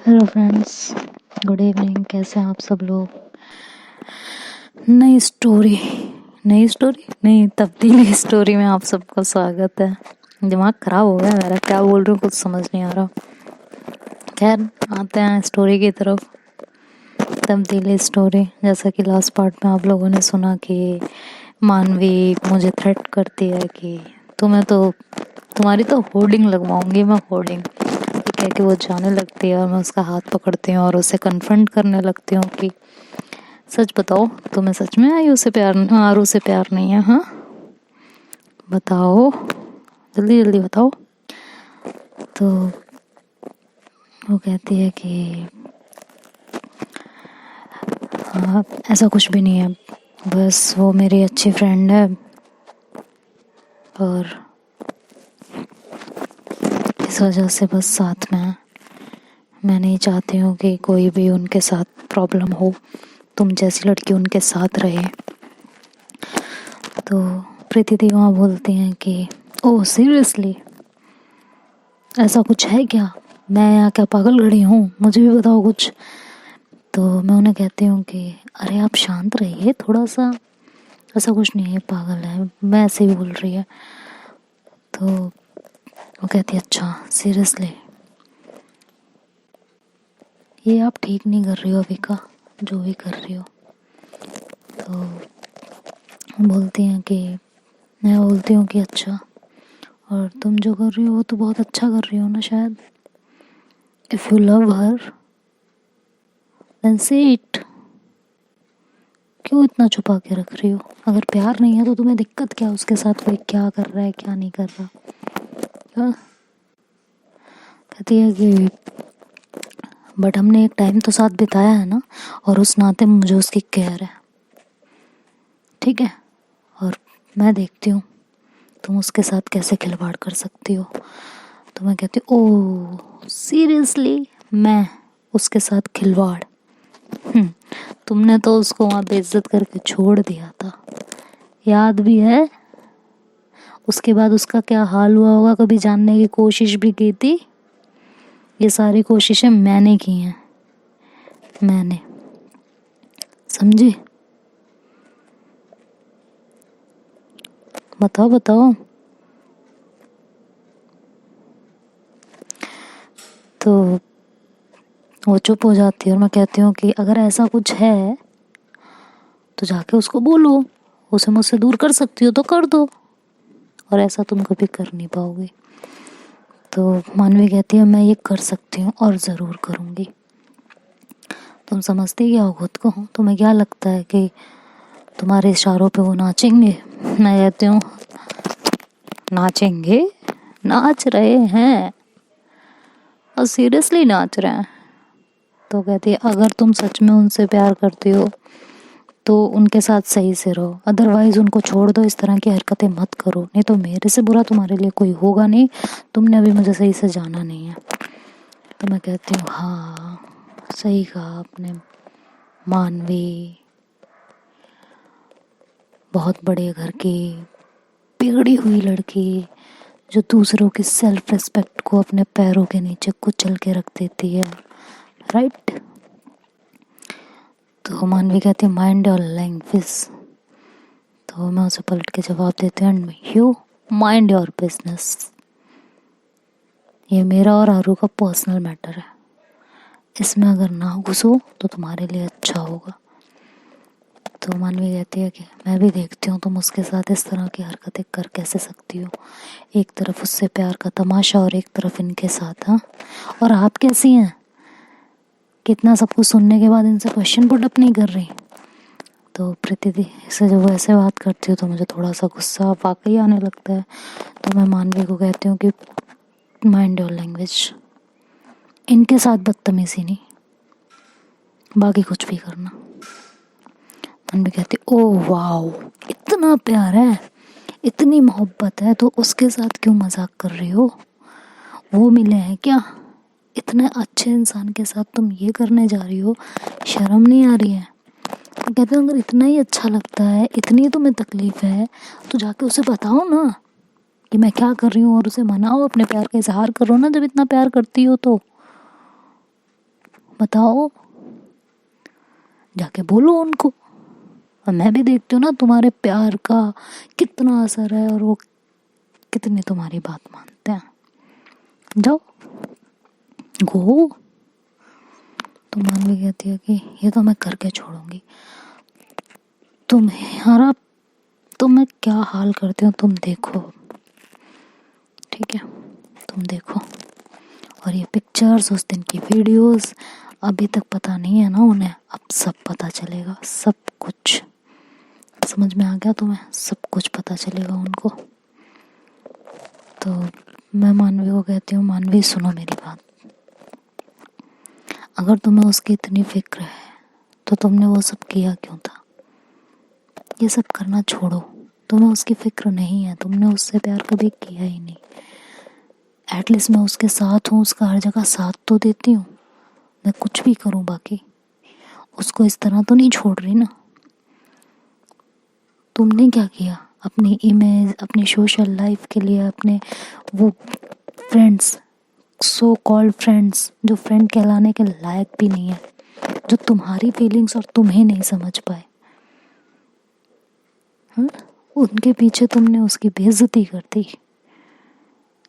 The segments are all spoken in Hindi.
Hello friends, good evening. कैसे हैं आप सब लोग? नई तब्दीली स्टोरी में आप सबका स्वागत है। दिमाग ख़राब हो गया मेरा, क्या बोल रही हूँ कुछ समझ नहीं आ रहा। खैर, आते हैं स्टोरी की तरफ। तब्दीली स्टोरी, जैसा कि लास्ट पार्ट में आप लोगों ने सुना कि मानवी मुझे थ्रेट करती है कि तुम्हारी तो होर्डिंग लगवाऊंगी मैं, होर्डिंग। कह के वो जाने लगती है और मैं उसका हाथ पकड़ती हूँ और उसे कन्फ्रंट करने लगती हूँ कि सच बताओ, तुम्हें सच में आरू से प्यार नहीं है? हाँ, बताओ, जल्दी जल्दी बताओ। तो वो कहती है कि हाँ, ऐसा कुछ भी नहीं है, बस वो मेरी अच्छी फ्रेंड है और इस वजह से बस साथ में है। मैं नहीं चाहती हूँ कि कोई भी उनके साथ प्रॉब्लम हो, तुम जैसी लड़की उनके साथ रहे। तो प्रीति दी वहाँ बोलती हैं कि ओह सीरियसली, ऐसा कुछ है क्या? मैं यहाँ क्या पागल खड़ी हूँ? मुझे भी बताओ कुछ। तो मैं उन्हें कहती हूँ कि अरे आप शांत रहिए थोड़ा सा, ऐसा कुछ नहीं है, पागल है, मैं ऐसे ही बोल रही है। तो वो कहती है अच्छा सीरियसली, ये आप ठीक नहीं कर रही हो अभी का, जो भी कर रही हो। तो बोलती हैं कि मैं बोलती हूँ कि अच्छा, और तुम जो कर रही हो वो तो बहुत अच्छा कर रही हो ना शायद। If you love her then say it, क्यों इतना छुपा के रख रही हो? अगर प्यार नहीं है तो तुम्हें दिक्कत क्या, उसके साथ कोई क्या कर रहा है क्या नहीं कर रहा? हाँ? कहती है कि बट हमने एक टाइम तो साथ बिताया है ना, और उस नाते मुझे उसकी केयर है, ठीक है? और मैं देखती हूँ तुम उसके साथ कैसे खिलवाड़ कर सकती हो। तो मैं कहती हूँ ओह सीरियसली, मैं उसके साथ खिलवाड़? तुमने तो उसको वहाँ बेइज्जत करके छोड़ दिया था, याद भी है? उसके बाद उसका क्या हाल हुआ होगा, कभी जानने की कोशिश भी की थी? ये सारी कोशिशें मैंने की हैं, मैंने, समझी? बताओ बताओ। तो वो चुप हो जाती है और मैं कहती हूँ कि अगर ऐसा कुछ है तो जाके उसको बोलो, उसे मुझसे दूर कर सकती हो तो कर दो, और ऐसा तुम कभी कर नहीं पाओगे। तो मानवी कहती है मैं ये कर सकती हूँ और ज़रूर करूँगी। तुम समझती क्या हो खुद को? तुम्हें क्या लगता है कि तुम्हारे इशारों पे वो नाचेंगे? मैं कहती हूँ नाचेंगे, नाच रहे हैं और सीरियसली नाच रहे हैं। तो कहती है अगर तुम सच में उनसे प्यार करती हो तो उनके साथ सही से रहो, अदरवाइज उनको छोड़ दो, इस तरह की हरकतें मत करो, नहीं तो मेरे से बुरा तुम्हारे लिए कोई होगा नहीं। तुमने अभी मुझे सही से जाना नहीं है। तो मैं कहती हूँ हाँ सही कहा आपने मानवी, बहुत बड़े घर की बिगड़ी हुई लड़की जो दूसरों की सेल्फ रिस्पेक्ट को अपने पैरों के नीचे कुचल के रख देती है, राइट? तो मानवी कहती है माइंड योर लैंग्वेज। तो मैं उसे पलट के जवाब देती हूँ and you mind your business. ये मेरा और आरू का पर्सनल मैटर है, इसमें अगर ना घुसो तो तुम्हारे लिए अच्छा होगा। तो मानवी कहती है कि मैं भी देखती हूँ तुम उसके साथ इस तरह की हरकतें कर कैसे सकती हो, एक तरफ उससे प्यार का तमाशा और एक तरफ इनके साथ। हाँ, और आप कैसी हैं? कितना सब कुछ सुनने के बाद इनसे क्वेश्चन पुट अप नहीं कर रही? तो प्रीति दी से जब वो ऐसे बात करती हो तो मुझे थोड़ा सा गुस्सा वाकई आने लगता है। तो मैं मानवी को कहती हूँ कि माइंड योर लैंग्वेज, इनके साथ बदतमीजी नहीं, बाकी कुछ भी करना। मानवी कहती ओह वाओ, इतना प्यार है, इतनी मोहब्बत है तो उसके साथ क्यों मजाक कर रही हो? वो मिले हैं क्या? इतने अच्छे इंसान के साथ तुम ये करने जा रही हो, शर्म नहीं आ रही है? कहते हैं अगर इतना ही अच्छा लगता है, इतनी तुम्हें तकलीफ है, तो जाके उसे बताओ ना कि मैं क्या कर रही हूँ और उसे मनाओ, अपने प्यार का इजहार करो ना जब इतना प्यार करती हो तो। बताओ, जाके बोलो उनको। और मैं भी देखती हूँ ना तुम्हारे प्यार का कितना असर है और वो कितनी तुम्हारी बात मानते हैं। जाओ, गो। तो मानवी कहती है कि ये तो मैं करके छोड़ूंगी। तुम्हारा तो मैं क्या हाल करती हूँ तुम देखो, ठीक है, तुम देखो। और ये पिक्चर्स, उस दिन की वीडियोस, अभी तक पता नहीं है ना उन्हें, अब सब पता चलेगा, सब कुछ समझ में आ गया तुम्हें, सब कुछ पता चलेगा उनको। तो मैं मानवी को कहती हूँ, मानवी सुनो मेरी बात, अगर तुम्हें उसकी इतनी फिक्र है तो तुमने वो सब किया क्यों था? ये सब करना छोड़ो, तुम्हें उसकी फिक्र नहीं है, तुमने उससे प्यार कभी किया ही नहीं। एटलीस्ट मैं उसके साथ हूँ, उसका हर जगह साथ तो देती हूँ, मैं कुछ भी करूँ बाकी उसको इस तरह तो नहीं छोड़ रही ना। तुमने क्या किया अपनी इमेज, अपनी सोशल लाइफ के लिए, अपने वो फ्रेंड्स, सो कॉल्ड फ्रेंड्स जो फ्रेंड कहलाने के लायक भी नहीं है, जो तुम्हारी फीलिंग्स और तुम्हें नहीं समझ पाए, उनके पीछे तुमने उसकी बेइज्जती कर दी।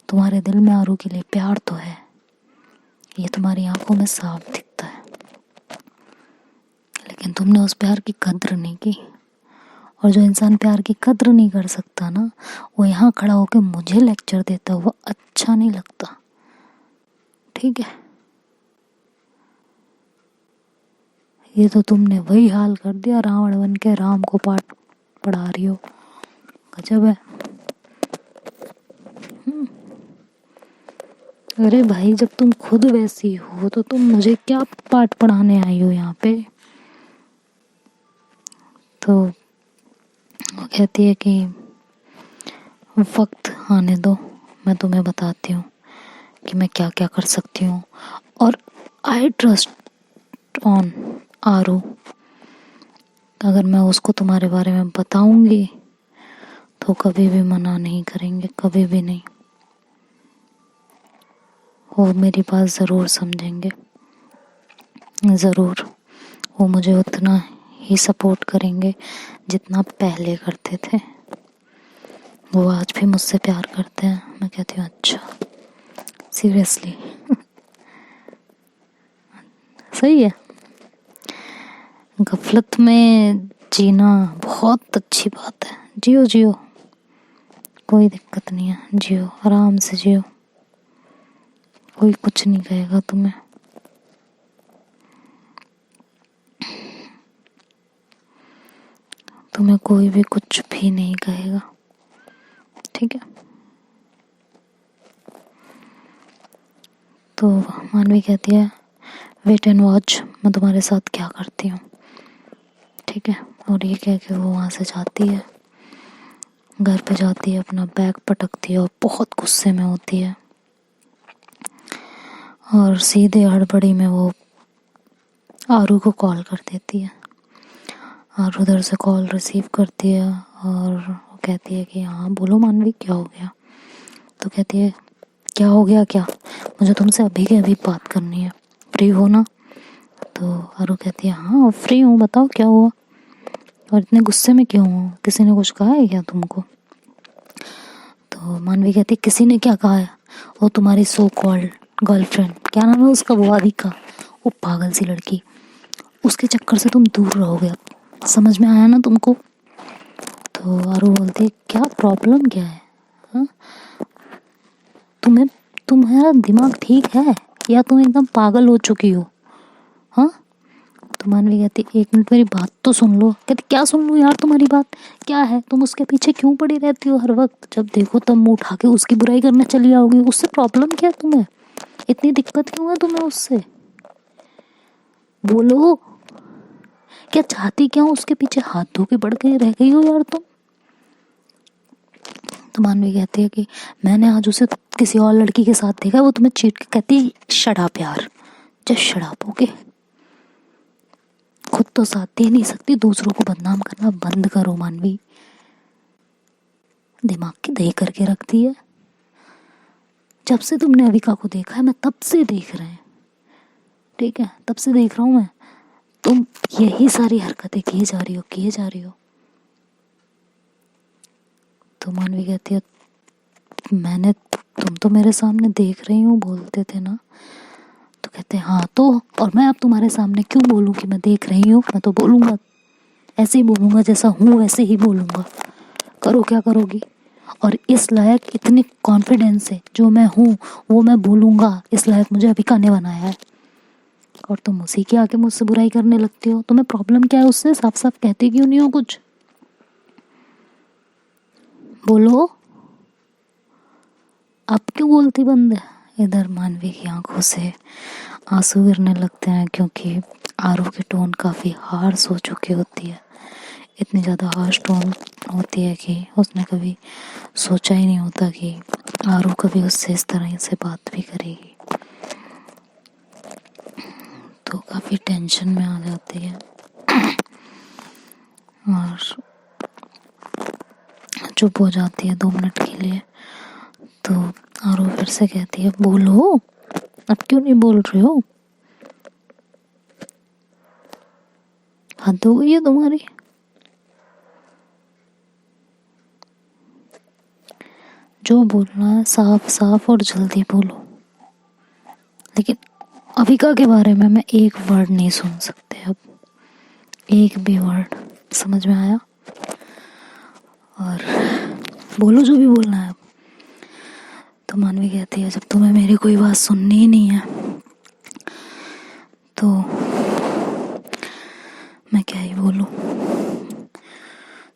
तुम्हारे दिल में आरू के लिए प्यार तो है, ये तुम्हारी आंखों में साफ दिखता है, लेकिन तुमने उस प्यार की कद्र नहीं की। और जो इंसान प्यार की कद्र नहीं कर सकता ना, वो यहाँ खड़ा होकर मुझे लेक्चर देता हुआ अच्छा नहीं लगता, ठीक है। ये तो तुमने वही हाल कर दिया, रावण बन के राम को पाठ पढ़ा रही हो, गजब है। अरे भाई, जब तुम खुद वैसी हो तो तुम मुझे क्या पाठ पढ़ाने आई हो यहाँ पे? तो वो कहती है कि वक्त आने दो, मैं तुम्हें बताती हूँ कि मैं क्या क्या कर सकती हूँ। और आई ट्रस्ट ऑन आरू, अगर मैं उसको तुम्हारे बारे में बताऊंगी तो कभी भी मना नहीं करेंगे, कभी भी नहीं। वो मेरी बात ज़रूर समझेंगे, ज़रूर। वो मुझे उतना ही सपोर्ट करेंगे जितना पहले करते थे। वो आज भी मुझसे प्यार करते हैं। मैं कहती हूँ अच्छा, सीरियसली? सही है। गफलत में जीना बहुत अच्छी बात है, जियो जियो, कोई दिक्कत नहीं है, जियो आराम से जियो, कोई कुछ नहीं कहेगा तुम्हें। तुम्हें कोई भी कुछ भी नहीं कहेगा, ठीक है। तो मानवी कहती है वेट एंड वॉच, मैं तुम्हारे साथ क्या करती हूँ, ठीक है। और ये कह के वो वहाँ से जाती है, घर पे जाती है, अपना बैग पटकती है और बहुत गुस्से में होती है। और सीधे हड़बड़ी में वो आरू को कॉल कर देती है। आरू उधर से कॉल रिसीव करती है और वो कहती है कि हाँ बोलो मानवी, क्या हो गया? तो कहती है क्या हो गया क्या, मुझे तुमसे अभी के अभी बात करनी है, फ्री हो ना? तो आरू कहती है हाँ फ्री हूँ, बताओ क्या हुआ और इतने गुस्से में क्यों हो, किसी ने कुछ कहा है क्या तुमको? तो मानवी कहती है किसी ने क्या कहा है, वो तुम्हारी सो कॉल्ड गर्लफ्रेंड, क्या नाम है उसका, वो आदिका, वो पागल सी लड़की, उसके चक्कर से तुम दूर रहोगे, अब समझ में आया ना तुमको? तो आरू बोलती है क्या प्रॉब्लम क्या है, हाँ? तुम्हारा दिमाग ठीक है या तुम एकदम पागल हो चुकी हो, हाँ? तो मानवी कहती एक मिनट मेरी बात तो सुन लो। कहती क्या सुन लो यार तुम्हारी बात, क्या है, तुम उसके पीछे क्यों पड़ी रहती हो हर वक्त, जब देखो तब मुंह उठा के उसकी बुराई करने चली आओगी, उससे प्रॉब्लम क्या है तुम्हें, इतनी दिक्कत क्यों है तुम्हें उससे, बोलो क्या चाहती, क्या उसके पीछे हाथ धो के पड़ के रह गई हो यार तुम? तो मानवी कहती है कि मैंने आज उसे किसी और लड़की के साथ देखा, वो तुम्हें चीट के कहती शट अप यार, जस्ट शट अप, ओके, खुद तो साथ दे नहीं सकती, दूसरों को बदनाम करना बंद करो मानवी, दिमाग की दही करके रखती है। जब से तुमने अविका को देखा है, मैं तब से देख रहे हैं, ठीक है, तब से देख रहा हूँ मैं, तुम यही सारी हरकतें किए जा रही हो। तो मानवी कहती है तुम तो मेरे सामने देख रही हूँ बोलते थे ना। तो कहते हैं हाँ तो, और मैं अब तुम्हारे सामने क्यों बोलूँ कि मैं देख रही हूँ? मैं तो बोलूँगा, ऐसे ही बोलूँगा, जैसा हूँ वैसे ही बोलूँगा। करो क्या करोगी? और इस लायक इतनी कॉन्फिडेंस है, जो मैं हूँ वो मैं बोलूँगा, इस लायक मुझे अभिका ने बनाया है। और तुम उसी के आके मुझसे बुराई करने लगती हो। तुम्हें प्रॉब्लम क्या है उससे? साफ साफ कहती क्यों नहीं हो कुछ? बोलो, अब क्यों बोलती बंद है? इधर मानवी की आंखों से आंसू गिरने लगते हैं, क्योंकि आरू की टोन काफ़ी हार्श हो चुकी होती है। इतनी ज़्यादा हार्श टोन होती है कि उसने कभी सोचा ही नहीं होता कि आरू कभी उससे इस तरह से बात भी करेगी। तो काफ़ी टेंशन में आ जाती है और चुप हो जाती है 2 मिनट के लिए। तो आरू फिर से कहती है बोलो, अब क्यों नहीं बोल रहे हो? हद हो गई है तुम्हारी। जो बोलना है साफ साफ और जल्दी बोलो। लेकिन अभिका के बारे में मैं एक वर्ड नहीं सुन सकते अब, एक भी वर्ड। समझ में आया? और बोलो जो भी बोलना है। तो मानवी कहती है जब तुम्हें मेरी कोई बात सुननी ही नहीं है तो मैं क्या ही बोलूं,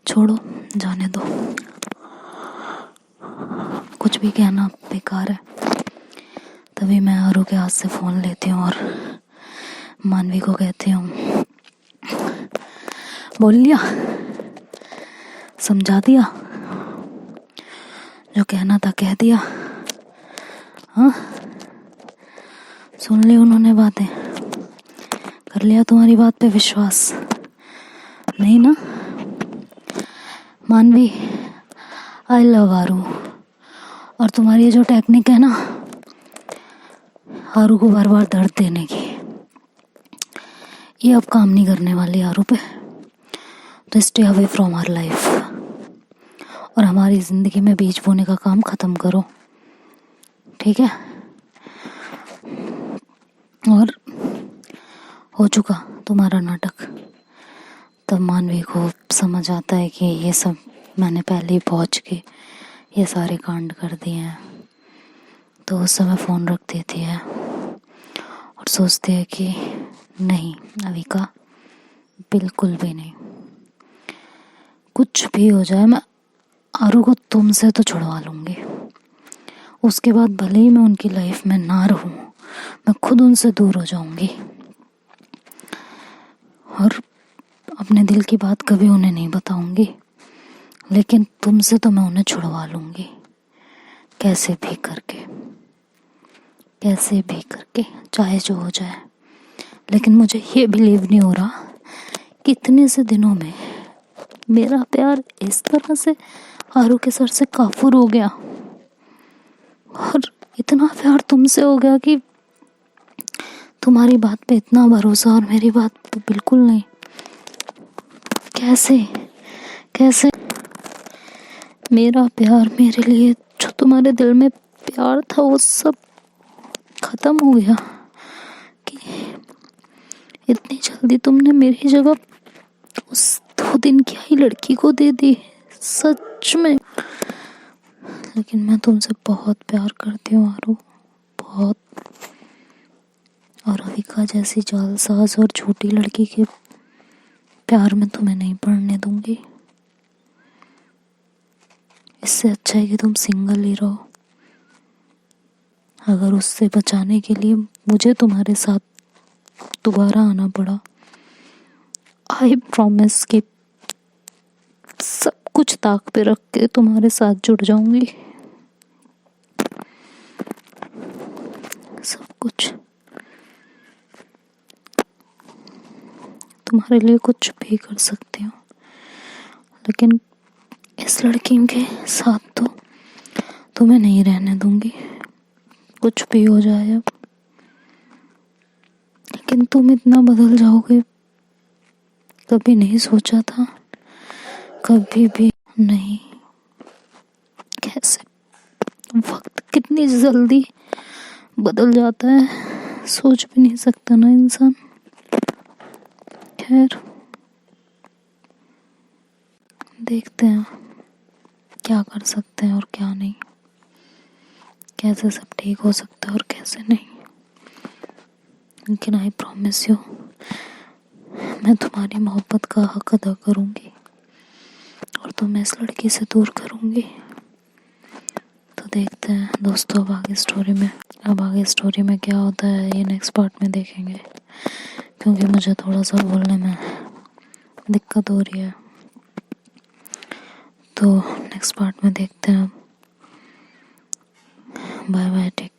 छोड़ो, जाने दो, कुछ भी कहना बेकार है। तभी मैं आरू के हाथ से फ़ोन लेती हूँ और मानवी को कहती हूँ बोल लिया, समझा दिया, जो कहना था कह दिया। हाँ, सुन ली उन्होंने बातें, कर लिया तुम्हारी बात पे विश्वास? नहीं ना? मानवी, आई लव आरू। और तुम्हारी ये जो टेक्निक है ना आरू को बार बार दर्द देने की, ये अब काम नहीं करने वाली आरू पे। तो stay away from our life और हमारी ज़िंदगी में बीज बोने का काम ख़त्म करो, ठीक है? और हो चुका तुम्हारा नाटक। तब मानवी को समझ आता है कि ये सब मैंने पहले ही पहुँच के ये सारे कांड कर दिए हैं। तो उस समय फ़ोन रख देती है और सोचती है कि नहीं अविका, बिल्कुल भी नहीं, कुछ भी हो जाए मैं आरू को तुमसे तो छुड़वा लूँगी। उसके बाद भले ही मैं उनकी लाइफ में ना रहूँ, मैं खुद उनसे दूर हो जाऊँगी और अपने दिल की बात कभी उन्हें नहीं बताऊँगी। लेकिन तुमसे तो मैं उन्हें छुड़वा लूँगी, कैसे भी करके, कैसे भी करके, चाहे जो हो जाए। लेकिन मुझे ये बिलीव नहीं हो रहा कि इतने से दिनों में मेरा प्यार इस तरह से आरू के सर से काफूर हो गया और इतना प्यार तुमसे हो गया कि तुम्हारी बात पे इतना भरोसा और मेरी बात पे बिल्कुल नहीं। कैसे कैसे मेरा प्यार, मेरे लिए जो तुम्हारे दिल में प्यार था वो सब खत्म हो गया कि इतनी जल्दी तुमने मेरी जगह उस 2 दिन की आई लड़की को दे दी, सच में। लेकिन मैं तुमसे बहुत प्यार करती हूँ आरू, बहुत। और अविका जैसी जालसाज और झूठी लड़की के प्यार में तुम्हें नहीं पड़ने दूंगी। इससे अच्छा है कि तुम सिंगल ही रहो। अगर उससे बचाने के लिए मुझे तुम्हारे साथ दोबारा आना पड़ा, आई प्रॉमिस कि सब कुछ ताक पे रख के तुम्हारे साथ जुड़ जाऊंगी, सब कुछ। तुम्हारे लिए कुछ भी कर सकती हूँ, लेकिन इस लड़की के साथ तो तुम्हें नहीं रहने दूंगी, कुछ भी हो जाए। अब लेकिन तुम इतना बदल जाओगे कभी नहीं सोचा था, कभी भी नहीं। कैसे वक्त कितनी जल्दी बदल जाता है, सोच भी नहीं सकता ना इंसान। खैर देखते हैं क्या कर सकते हैं और क्या नहीं, कैसे सब ठीक हो सकता है और कैसे नहीं। लेकिन आई प्रॉमिस यू, मैं तुम्हारी मोहब्बत का हक अदा करूंगी और तुम्हें इस लड़की से दूर करूंगी। तो देखते हैं दोस्तों अब आगे स्टोरी में क्या होता है ये नेक्स्ट पार्ट में देखेंगे, क्योंकि मुझे थोड़ा सा बोलने में दिक्कत हो रही है। तो नेक्स्ट पार्ट में देखते हैं। Bye bye, take